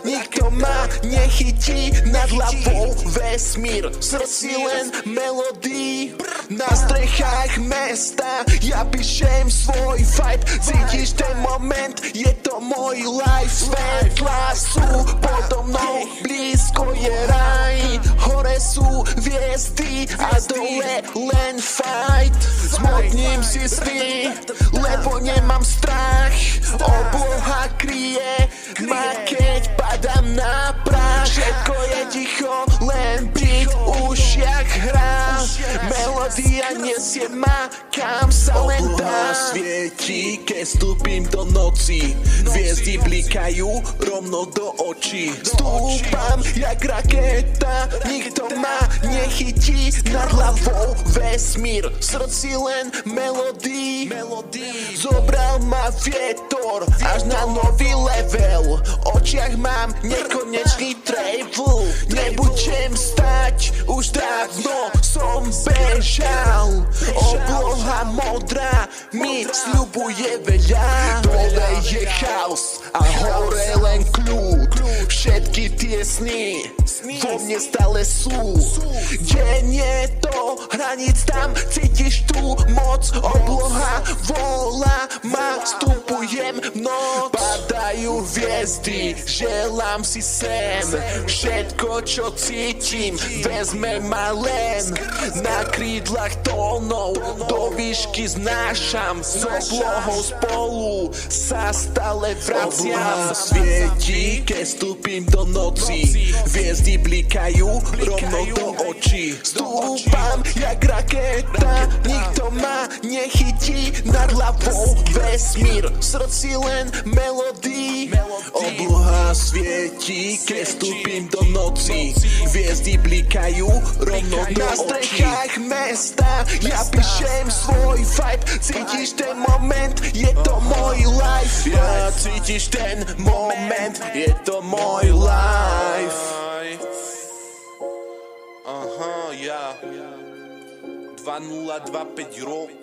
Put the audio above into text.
nikto ma nechytí, nad hlavou vesmír, v srdci len melódy. Na strechách mesta ja píšem svoj fight, cítiš ten moment, je to môj life. Svetlá sú podo mnou, blízko je raj, hore sú hviezdy a dole len fight. Zmotním si sny, lebo nemám strach, obloha kryje ma, keď padám na prach. Všetko je ticho, len beat už jak hrá, melódia nesie ma, kam sa len dá. Svieti, keď vstúpim do noci, hviezdy blikajú rovno do očí. Stúpam jak raketa, nikto ma nechytí, nad hlavou vesmír, v srdci len melódy. Zobral ma vietor až na nový level, v očiach mám nekonečný travel. Nebudem stať, už dávno som bežal, obloha modrá mi sľubuje veľa. Dole je chaos a hore len kľud, všetky tie sny vo mne stále sú. Denne do hraníc tam cítiš tú moc, obloha volá ma, vstupujem v noc. Padajú hviezdy, želám si sen, všetko čo cítim vezme ma len. Na krídlach tónov do výšky znášam, s oblohou spolu sa stále vraciam. Obloha svieti, keď vstúpim do noci, hviezdy blikajú rovno do očí. Stúpam jak raketa, nikto ma nechytí, nad hlavou vesmír, v srdci len melódy. Obloha svieti, keď vstúpim do noci, hviezdy blikajú rovno do očí. Na strechách mesta ja píšem svoj fight, cítiš ten moment, je to môj life. Ja cítiš ten moment, je to môj life. Aha, ja 2025 rok.